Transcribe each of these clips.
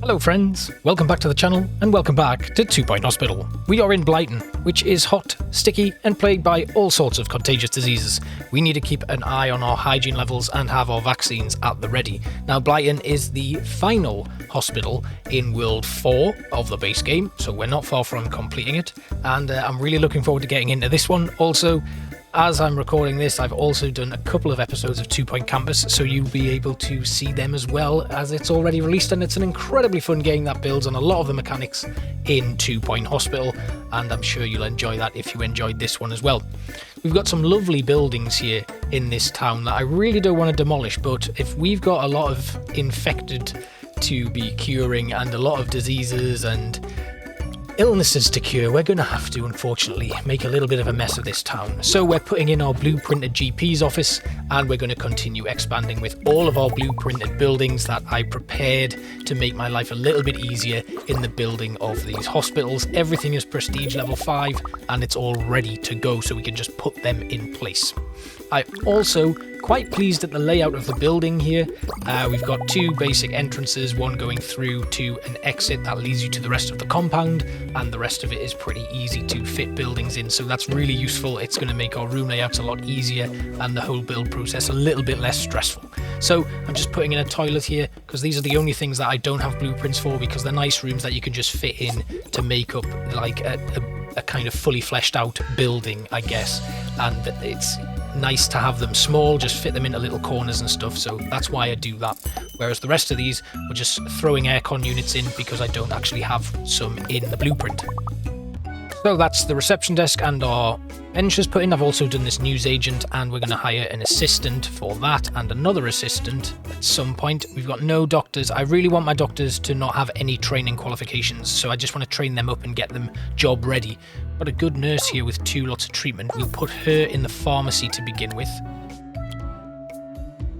Hello friends, welcome back to the channel and welcome back to 2 Point Hospital. We are in Blighton, which is hot, sticky and plagued by all sorts of contagious diseases. We need to keep an eye on our hygiene levels and have our vaccines at the ready. Now Blighton is the final hospital in World 4 of the base game, so we're not far from completing it, and I'm really looking forward to getting into this one. Also, as I'm recording this, I've also done a couple of episodes of 2 Point Campus, so you'll be able to see them as well, as it's already released, and it's an incredibly fun game that builds on a lot of the mechanics in 2 Point Hospital, and I'm sure you'll enjoy that if you enjoyed this one as well. We've got some lovely buildings here in this town that I really don't want to demolish, but if we've got a lot of infected to be curing and a lot of diseases and illnesses to cure, we're going to have to, unfortunately, make a little bit of a mess of this town. So we're putting in our blueprinted GP's office, and we're going to continue expanding with all of our blueprinted buildings that I prepared to make my life a little bit easier in the building of these hospitals. Everything is prestige level 5 and it's all ready to go, so we can just put them in place. I'm also quite pleased at the layout of the building here. We've got two basic entrances, one going through to an exit that leads you to the rest of the compound, and the rest of it is pretty easy to fit buildings in, so that's really useful. It's going to make our room layouts a lot easier and the whole build process a little bit less stressful. So I'm just putting in a toilet here because these are the only things that I don't have blueprints for, because they're nice rooms that you can just fit in to make up like a kind of fully fleshed out building, I guess, and it's nice to have them small, just fit them into little corners and stuff, so that's why I do that. Whereas the rest of these, we're just throwing aircon units in because I don't actually have some in the blueprint. So that's the reception desk and our benches put in. I've also done this news agent, and we're going to hire an assistant for that and another assistant at some point. We've got no doctors. I really want my doctors to not have any training qualifications, so I just want to train them up and get them job ready. Got a good nurse here with 2 lots of treatment. We'll put her in the pharmacy to begin with.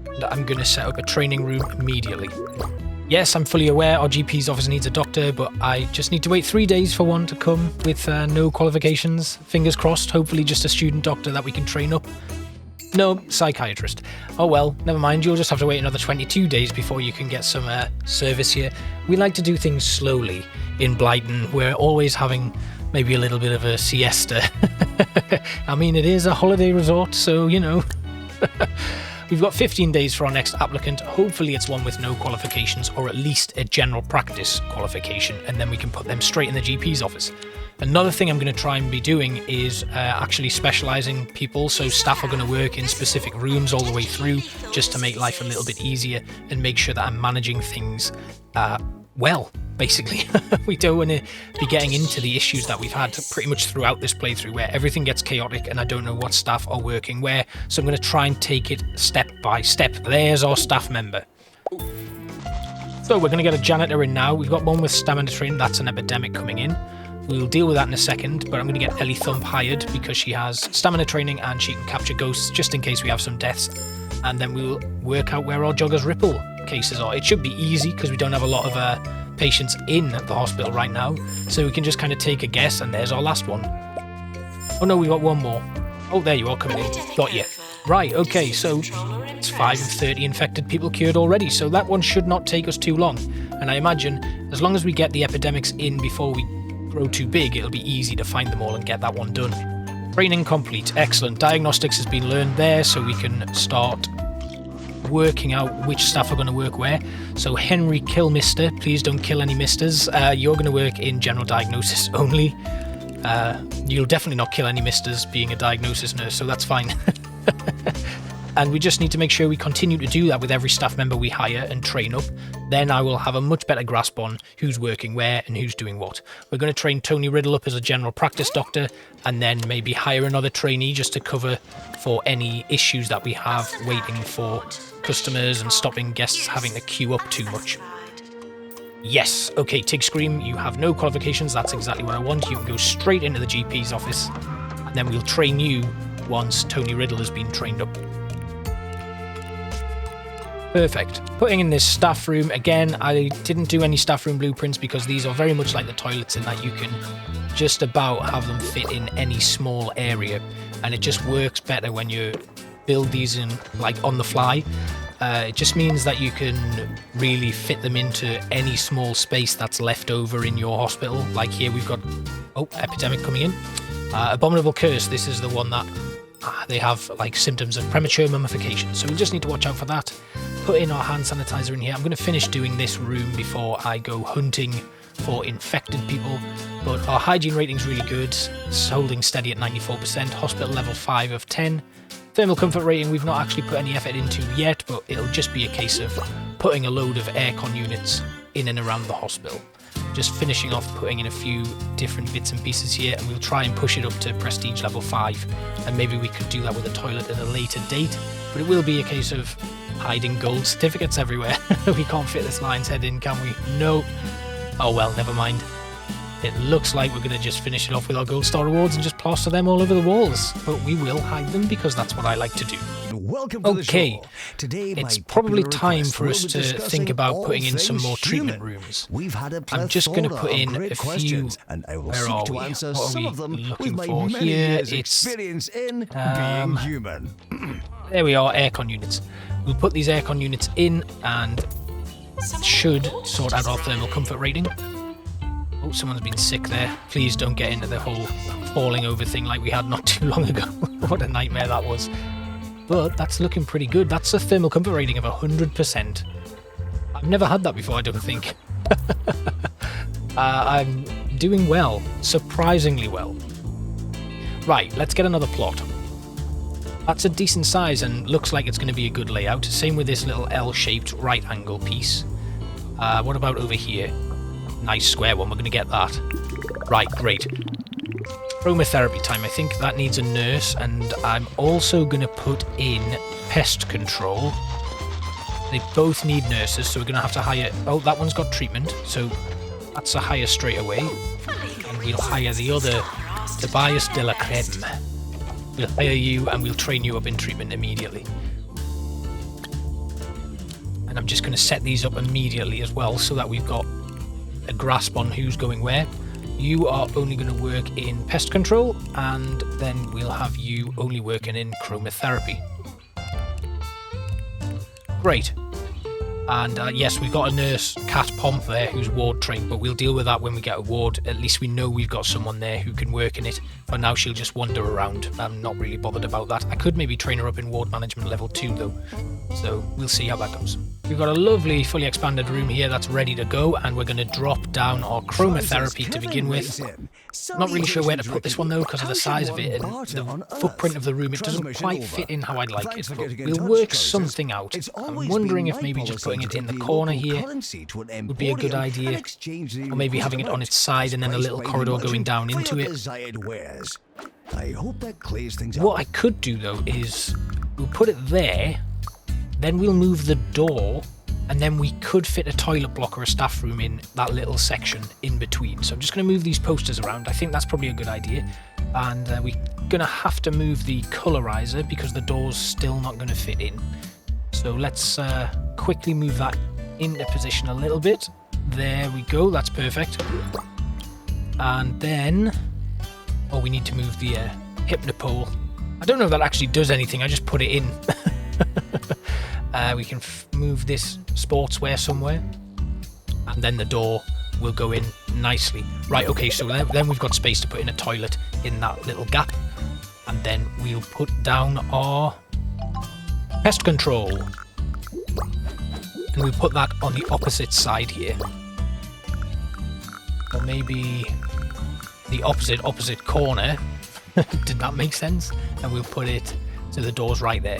And I'm going to set up a training room immediately. Yes, I'm fully aware our GP's office needs a doctor, but I just need to wait 3 days for one to come with no qualifications. Fingers crossed, hopefully just a student doctor that we can train up. No, psychiatrist. Oh well, never mind, you'll just have to wait another 22 days before you can get some service here. We like to do things slowly in Blighton. We're always having maybe a little bit of a siesta. I mean, it is a holiday resort, so, you know. We've got 15 days for our next applicant. Hopefully it's one with no qualifications, or at least a general practice qualification, and then we can put them straight in the GP's office. Another thing I'm going to try and be doing is actually specialising people, so staff are going to work in specific rooms all the way through, just to make life a little bit easier and make sure that I'm managing things well, basically. We don't want to be getting into the issues that we've had pretty much throughout this playthrough, where everything gets chaotic and I don't know what staff are working where, so I'm going to try and take it step by step. There's our staff member. So we're going to get a janitor in now. We've got one with stamina training. That's an epidemic coming in. We'll deal with that in a second, but I'm going to get Ellie Thump hired because she has stamina training and she can capture ghosts just in case we have some deaths. And then we'll work out where our Jogger's Ripple cases are. It should be easy because we don't have a lot of patients in the hospital right now, so we can just kind of take a guess, and there's our last one. Oh no, we got one more. Oh, there you are, coming in. Got you. Right, okay, so it's 5 of 30 infected people cured already, so that one should not take us too long. And I imagine as long as we get the epidemics in before we grow too big, it'll be easy to find them all and get that one done. Training complete. Excellent. Diagnostics has been learned there, so we can start working out which staff are going to work where. So Henry Killmister, please don't kill any misters. You're going to work in general diagnosis only. You'll definitely not kill any misters being a diagnosis nurse, so that's fine. And we just need to make sure we continue to do that with every staff member we hire and train up. Then I will have a much better grasp on who's working where and who's doing what. We're going to train Tony Riddle up as a general practice doctor, and then maybe hire another trainee just to cover for any issues that we have waiting for customers and stopping guests having to queue up too much. Yes, okay, Tig Scream, you have no qualifications. That's exactly what I want. You can go straight into the GP's office, and then we'll train you once Tony Riddle has been trained up. Perfect. Putting in this staff room, again, I didn't do any staff room blueprints because these are very much like the toilets in that you can just about have them fit in any small area, and it just works better when you build these in like on the fly. It just means that you can really fit them into any small space that's left over in your hospital. Like here we've got, epidemic coming in. Abominable Curse, this is the one that they have like symptoms of premature mummification. So we just need to watch out for that. Put in our hand sanitizer in here. I'm going to finish doing this room before I go hunting for infected people. But our hygiene rating's really good. It's holding steady at 94%. Hospital level 5 of 10. Thermal comfort rating we've not actually put any effort into yet, but it'll just be a case of putting a load of aircon units in and around the hospital. Just finishing off putting in a few different bits and pieces here, and we'll try and push it up to prestige level 5, and maybe we could do that with a toilet at a later date, but it will be a case of hiding gold certificates everywhere. We can't fit this lion's head in, can we? No. Oh well, never mind. It looks like we're going to just finish it off with our gold star awards and just plaster them all over the walls. But we will hide them because that's what I like to do. Welcome to the show. Today, it's probably time for us to think about putting in some more treatment rooms. I'm just going to put in a few. And I will Where are seek to we? answer What are some we of them looking with my for many here? years' It's experience in being human. there we are, aircon units. We'll put these aircon units in and it should sort out our thermal comfort rating. Oh, someone's been sick there. Please don't get into the whole falling over thing like we had not too long ago. What a nightmare that was. But that's looking pretty good. That's a thermal comfort rating of 100%. I've never had that before, I don't think. I'm doing well. Surprisingly well. Right, let's get another plot. That's a decent size and looks like it's going to be a good layout. Same with this little L-shaped right angle piece. What about over here? Nice square one, we're going to get that. Right, great. Chromotherapy time, I think that needs a nurse, and I'm also going to put in pest control. They both need nurses, so we're going to have to hire... Oh, that one's got treatment, so that's a hire straight away. And we'll hire the other, Tobias de la Creme. We'll hire you, and we'll train you up in treatment immediately. And I'm just going to set these up immediately as well, so that we've got a grasp on who's going where. You are only going to work in pest control, and then we'll have you only working in chromotherapy. Great. And yes, we've got a nurse, Cat Pomp there, who's ward trained, but we'll deal with that when we get a ward. At least we know we've got someone there who can work in it. For now, she'll just wander around. I'm not really bothered about that. I could maybe train her up in ward management level 2 though. So we'll see how that goes. We've got a lovely fully expanded room here that's ready to go, and we're going to drop down our chromotherapy to begin with. Not really sure where to put this one though because of the size of it and the footprint of the room. It doesn't quite fit in how I'd like it, but we'll work something out. I'm wondering if maybe just putting it in the corner here would be a good idea, or maybe having it on its side and then a little corridor going down into it. What I could do though is we'll put it there, then we'll move the door, and then we could fit a toilet block or a staff room in that little section in between. So I'm just going to move these posters around. I think that's probably a good idea. And we're going to have to move the colorizer because the door's still not going to fit in. So let's quickly move that into position a little bit. There we go, that's perfect. And then... oh, we need to move the hypnopole. I don't know if that actually does anything, I just put it in. We can move this sportswear somewhere, and then the door will go in nicely. Right, okay, so then we've got space to put in a toilet in that little gap, and then we'll put down our pest control, and we'll put that on the opposite side here, or maybe the opposite corner. Did that make sense? And we'll put it so the door's right there.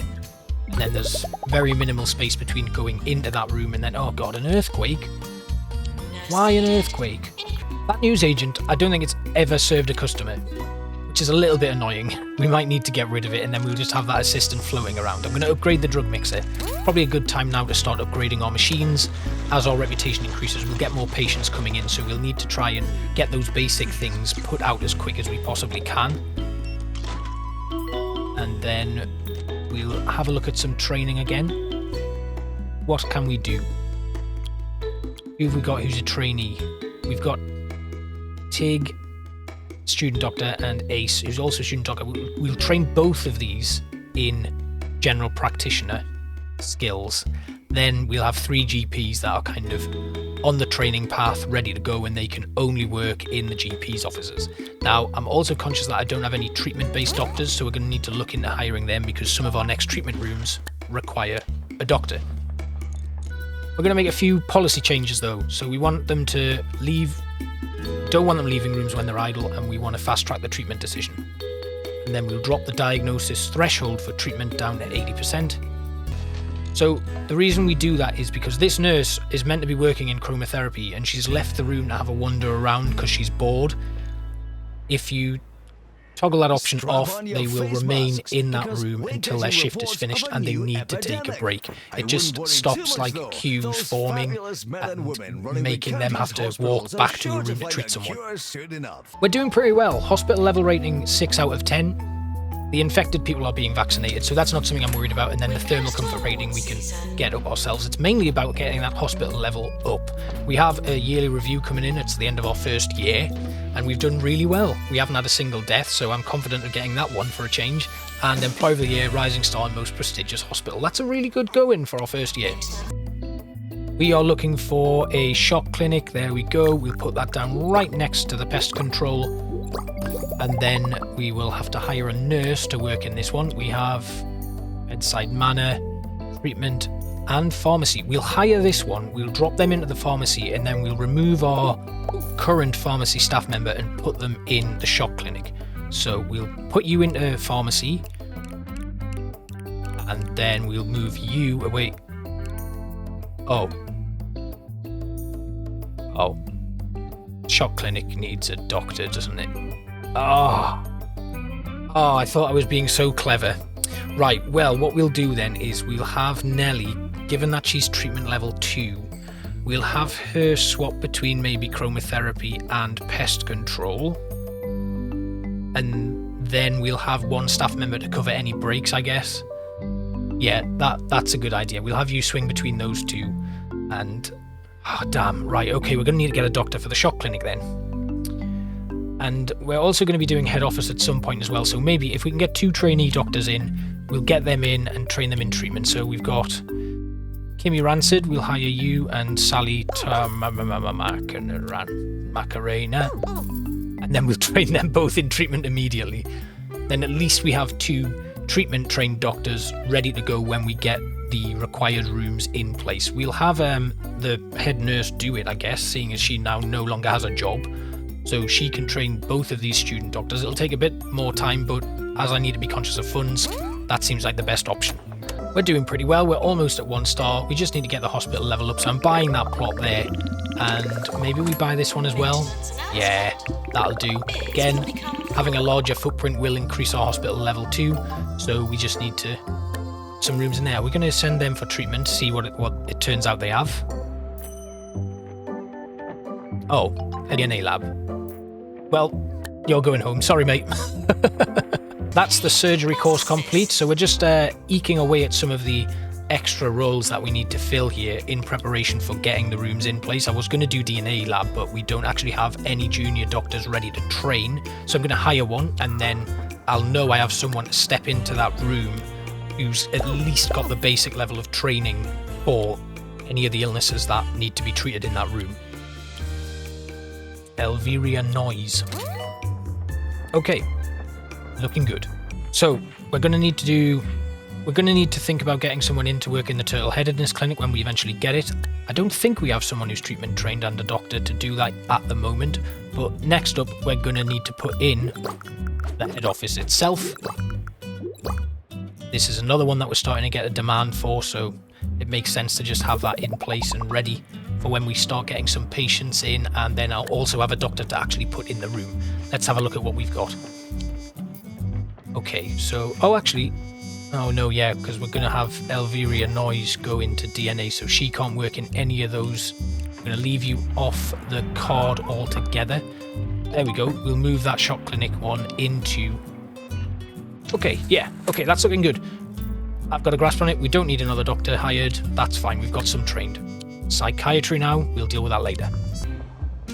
And then there's very minimal space between going into that room and then, oh god, an earthquake? Why an earthquake? That newsagent, I don't think it's ever served a customer, which is a little bit annoying. We might need to get rid of it and then we'll just have that assistant floating around. I'm going to upgrade the drug mixer. Probably a good time now to start upgrading our machines. As our reputation increases, we'll get more patients coming in, so we'll need to try and get those basic things put out as quick as we possibly can. And then we'll have a look at some training again. What can we do? Who have we got who's a trainee? We've got Tig, student doctor, and Ace, who's also a student doctor. We'll train both of these in general practitioner. skills, then we'll have 3 GPs that are kind of on the training path, ready to go, and they can only work in the GP's offices. Now, I'm also conscious that I don't have any treatment-based doctors, so we're going to need to look into hiring them because some of our next treatment rooms require a doctor. We're going to make a few policy changes though, so we want them to leave, don't want them leaving rooms when they're idle, and we want to fast-track the treatment decision. And then we'll drop the diagnosis threshold for treatment down to 80%. So the reason we do that is because this nurse is meant to be working in chromotherapy and she's left the room to have a wander around because she's bored. If you toggle that option off, they will remain in that room until their shift is finished and they need to take a break. It just stops like queues forming and making them have to walk back to a room to treat someone. We're doing pretty well. Hospital level rating 6 out of 10. The infected people are being vaccinated, so that's not something I'm worried about. And then the thermal comfort rating we can get up ourselves. It's mainly about getting that hospital level up. We have a yearly review coming in. It's the end of our first year, and we've done really well. We haven't had a single death, so I'm confident of getting that one for a change. And Employer of the Year, Rising Star, and Most Prestigious Hospital. That's a really good going for our first year. We are looking for a shock clinic. There we go. We'll put that down right next to the pest control. And then we will have to hire a nurse to work in this one. We have bedside manner, treatment, and pharmacy. We'll hire this one, we'll drop them into the pharmacy, and then we'll remove our current pharmacy staff member and put them in the shock clinic. So we'll put you into pharmacy, and then we'll move you away. Oh. Shock clinic needs a doctor, doesn't it? Oh, I thought I was being so clever. Right, well, what we'll do then is we'll have Nelly, given that she's treatment level 2, we'll have her swap between maybe chromotherapy and pest control. And then we'll have one staff member to cover any breaks, I guess. Yeah, that's a good idea. We'll have you swing between those two. And, damn, right, okay, we're going to need to get a doctor for the shock clinic then. And we're also going to be doing head office at some point as well, so maybe if we can get 2 trainee doctors in, we'll get them in and train them in treatment. So we've got Kimmy Rancid, we'll hire you, and Sally Macarena, and then we'll train them both in treatment immediately. Then at least we have 2 treatment trained doctors ready to go when we get the required rooms in place. We'll have the head nurse do it, I guess, seeing as she now no longer has a job. So she can train both of these student doctors. It'll take a bit more time, but as I need to be conscious of funds, that seems like the best option. We're doing pretty well. We're almost at 1 star. We just need to get the hospital level up. So I'm buying that plot there. And maybe we buy this one as well. Yeah, that'll do. Again, having a larger footprint will increase our hospital level too. So we just need to some rooms in there. We're going to send them for treatment, see what it turns out they have. Oh, a DNA lab. Well, you're going home. Sorry, mate. That's the surgery course complete. So we're just eking away at some of the extra roles that we need to fill here in preparation for getting the rooms in place. I was going to do DNA lab, but we don't actually have any junior doctors ready to train. So I'm going to hire one, and then I'll know I have someone to step into that room who's at least got the basic level of training for any of the illnesses that need to be treated in that room. Elviria noise. Okay, looking good. So we're going to need to think about getting someone in to work in the Turtleheadedness Clinic when we eventually get it. I don't think we have someone who's treatment trained and a doctor to do that at the moment, but next up we're going to need to put in the head office itself. This is another one that we're starting to get a demand for, so it makes sense to just have that in place and ready for when we start getting some patients in, and then I'll also have a doctor to actually put in the room. Let's have a look at what we've got. Okay, so, oh no, yeah, because we're going to have Elviria Noise go into DNA, so she can't work in any of those. I'm going to leave you off the card altogether. There we go. We'll move that shock clinic one into... Okay, yeah, okay, that's looking good. I've got a grasp on it. We don't need another doctor hired. That's fine, we've got some trained. Psychiatry now, we'll deal with that later.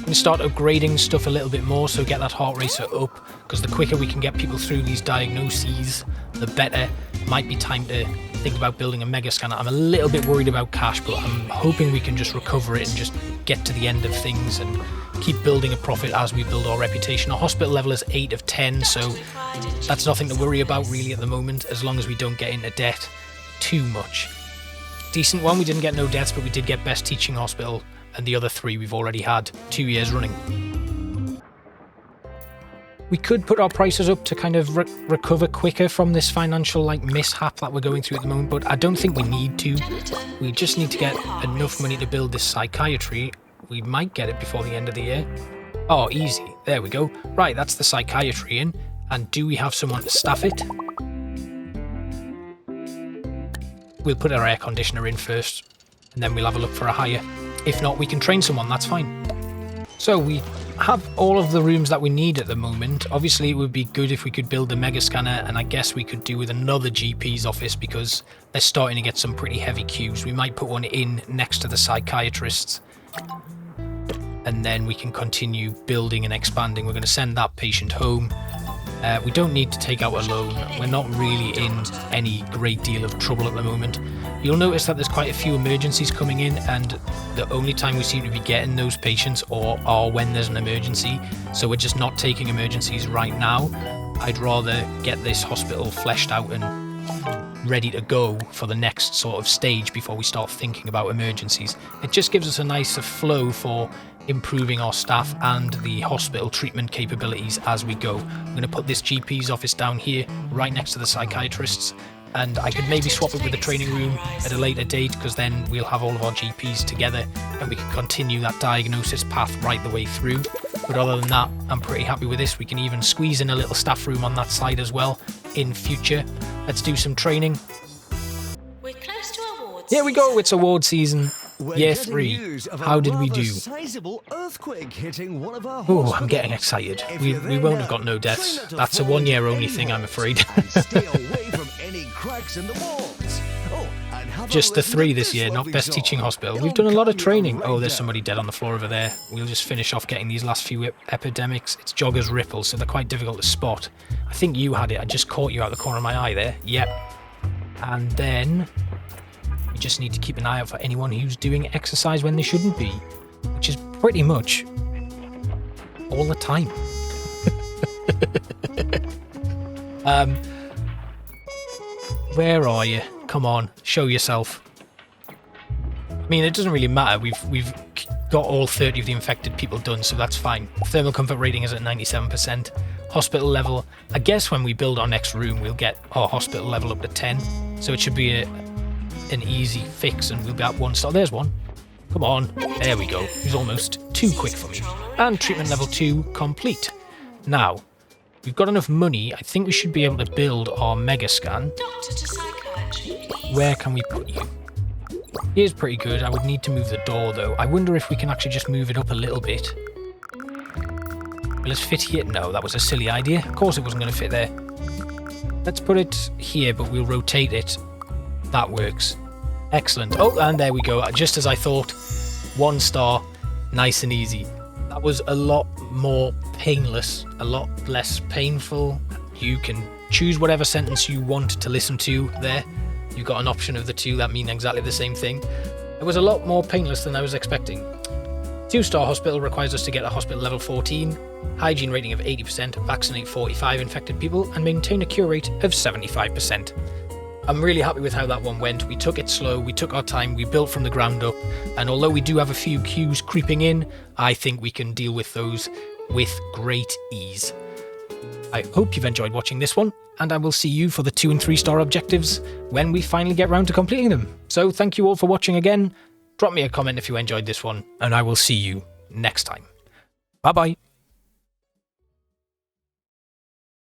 I'm going to start upgrading stuff a little bit more, so get that heart racer up, because the quicker we can get people through these diagnoses, the better. Might be time to think about building a mega scanner. I'm a little bit worried about cash, but I'm hoping we can just recover it and just get to the end of things and keep building a profit as we build our reputation. Our hospital level is 8 of 10, so that's nothing to worry about really at the moment, as long as we don't get into debt too much. Decent one, we didn't get no deaths, but we did get best teaching hospital, and the other 3 we've already had 2 years running. We could put our prices up to kind of recover quicker from this financial mishap that we're going through at the moment, but I don't think we need to. We just need to get enough money to build this psychiatry. We might get it before the end of the year. Oh, easy. There we go. Right, that's the psychiatry in. And do we have someone to staff it? We'll put our air conditioner in first, and then we'll have a look for a hire. If not, we can train someone, that's fine. So we have all of the rooms that we need at the moment. Obviously, it would be good if we could build a mega scanner, and I guess we could do with another GP's office because they're starting to get some pretty heavy queues. We might put one in next to the psychiatrists, and then we can continue building and expanding. We're going to send that patient home. We don't need to take out a loan. We're not really in any great deal of trouble at the moment. You'll notice that there's quite a few emergencies coming in, and the only time we seem to be getting those patients are when there's an emergency. So we're just not taking emergencies right now. I'd rather get this hospital fleshed out and ready to go for the next sort of stage before we start thinking about emergencies. It just gives us a nicer flow for improving our staff and the hospital treatment capabilities as we go. I'm going to put this GP's office down here right next to the psychiatrists, and I could maybe swap it with the training room at a later date, because then we'll have all of our GPs together and we can continue that diagnosis path right the way through. But other than that, I'm pretty happy with this. We can even squeeze in a little staff room on that side as well in future. Let's do some training. We're close to awards. Here we go, it's award season. Year 3. How did we do? Oh, I'm getting excited. We won't have got no deaths. That's a 1 year only thing, I'm afraid. Just the 3 this year, not best teaching hospital. We've done a lot of training. Oh, there's somebody dead on the floor over there. We'll just finish off getting these last few epidemics. It's Jogger's Ripple, so they're quite difficult to spot. I think you had it. I just caught you out the corner of my eye there. Yep. And then we just need to keep an eye out for anyone who's doing exercise when they shouldn't be, which is pretty much all the time. Where are you? Come on, show yourself. I mean, it doesn't really matter. We've got all 30 of the infected people done, so that's fine. Thermal comfort rating is at 97%. Hospital level, I guess when we build our next room, we'll get our hospital level up to 10. So it should be an easy fix, and we'll be at 1 star. There's one. Come on. There we go. He's almost too quick for me. And treatment level 2 complete. Now, we've got enough money. I think we should be able to build our mega scan. Doctor to psychiatry, please. Where can we put you? Here's pretty good. I would need to move the door though. I wonder if we can actually just move it up a little bit. Will it fit here? No, that was a silly idea. Of course it wasn't going to fit there. Let's put it here, but we'll rotate it. That works. Excellent. Oh, and there we go. Just as I thought. 1 star. Nice and easy. That was a lot more painless, a lot less painful. You can choose whatever sentence you want to listen to there. You've got an option of the 2 that mean exactly the same thing. It was a lot more painless than I was expecting. 2-star hospital requires us to get a hospital level 14, hygiene rating of 80%, vaccinate 45 infected people, and maintain a cure rate of 75%. I'm really happy with how that one went. We took it slow, we took our time, we built from the ground up, and although we do have a few queues creeping in, I think we can deal with those with great ease. I hope you've enjoyed watching this one, and I will see you for the 2 and 3 star objectives when we finally get round to completing them. So thank you all for watching again. Drop me a comment if you enjoyed this one, and I will see you next time. Bye bye.